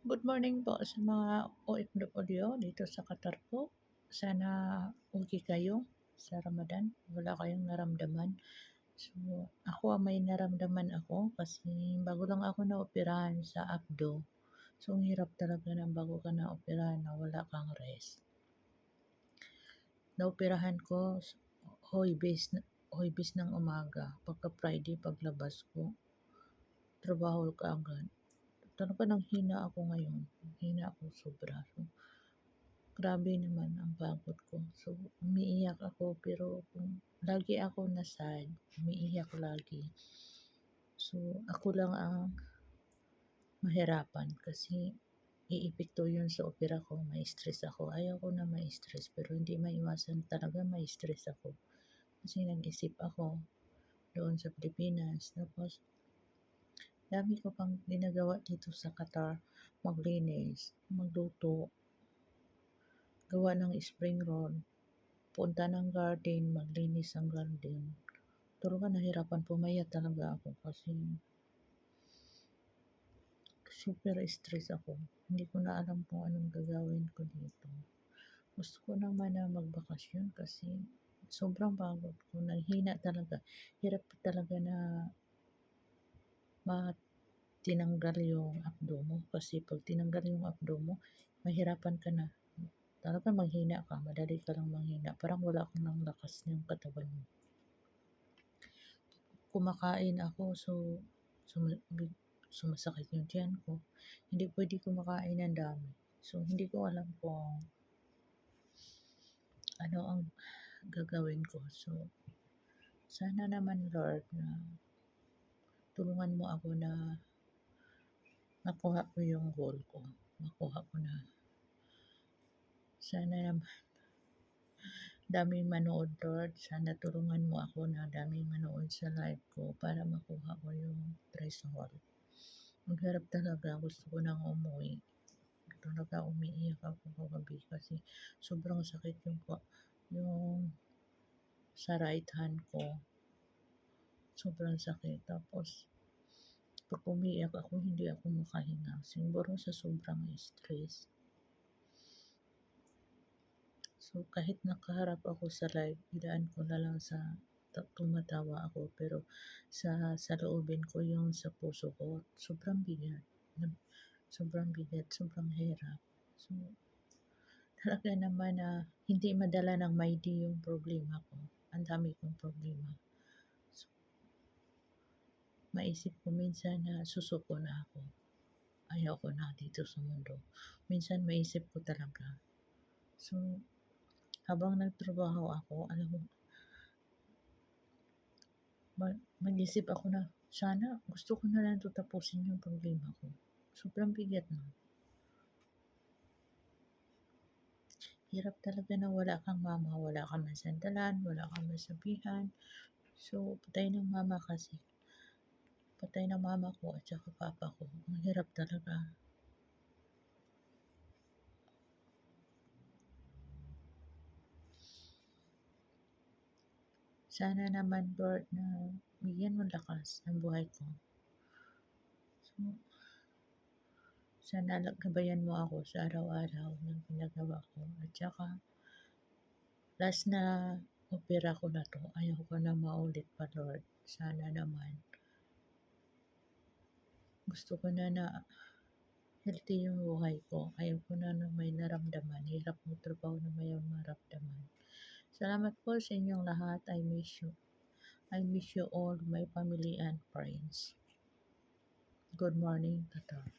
Good morning po sa mga OFW dito sa Qatar po. Sana okey kayo sa Ramadan, wala kayong naramdaman. So, ako may naramdaman ako kasi bago lang ako naoperahan sa abdo. So, ang hirap talaga ng bago ka naoperahan na wala kang rest. Naoperahan ko Huwebes Huwebes ng umaga, pagka Friday paglabas ko, trabaho kaagad. Talaga nanghina ako ngayon, nanghina ako sobra. So, grabe naman ang pagod ko. So, umiiyak ako pero kung lagi ako na-sad, umiiyak lagi. So, ako lang ang mahirapan kasi iepekto yun sa opera ko, mai-stress ako. Ayaw ko na mai-stress pero hindi maiwasan talaga mai-stress ako. Kasi nag-isip ako doon sa Pilipinas. Tapos, dami ko pang ginagawa dito sa Qatar. Maglinis, magluto, gawa ng spring roll, punta ng garden, maglinis ng garden. Talaga nahirapan, pumayat talaga ako kasi super stress ako. Hindi ko na alam kung anong gagawin ko dito. Gusto ko naman na magbakasyon kasi sobrang pagod ko. Nanghina talaga. Hirap talaga na tinanggal yung abdo mo. Kasi pag tinanggal yung abdo mo, mahirapan ka na. Talaga manghina ka. Madali ka lang manghina. Parang wala kang ng lakas ng katawan mo. Kumakain ako so sumasakit yung tiyan ko. Hindi pwede kumakain ng dami. So, hindi ko alam kung ano ang gagawin ko. So, sana naman Lord na tulungan mo ako na makuha ko yung goal ko. Makuha ko na. Sana naman daming manood Lord. Sana tulungan mo ako na daming manood sa live ko para makuha ko yung result. Ang hirap talaga. Gusto ko nang umuwi. Talaga umiiyak ako kagabi kasi sobrang sakit yung sa right hand ko. Sobrang sakit. Tapos, pag umiiyak ako, hindi ako makahinga. Siguro sa sobrang stress. So, kahit nakaharap ako sa live, idaan ko na lang sa tumatawa ako. Pero sa loobin ko yung sa puso ko, sobrang bigat. Sobrang bigat, sobrang hirap. So, talaga naman na hindi madala ng maidi yung problema ko. Ang dami kong problema. So, maisip ko minsan na susuko na ako. Ayaw ko na dito sa mundo. Minsan maisip ko talaga. So, habang nagtrabaho ako, alam mo, mag-isip ako na sana gusto ko na lang ito tapusin yung problema ko. Sobrang bigat na. Hirap talaga na wala kang mama, wala kang masandalan, wala kang masabihan. So, patay ng mama kasi. Patay ng mama ko at saka papa ko. Ang hirap talaga. Sana naman Lord na bigyan mo lakas ang buhay ko. So, sana gabayan mo ako sa araw-araw ng ginagawa ko. At saka, last na opera ko na to, ayaw ko na maulit pa Lord. Sana naman. Gusto ko na healthy yung buhay ko. Ayaw ko na may naramdaman. Hirap mo trabaho na may maramdaman. Salamat po sa inyong lahat. I miss you. I miss you all, my family and friends. Good morning, Qatar.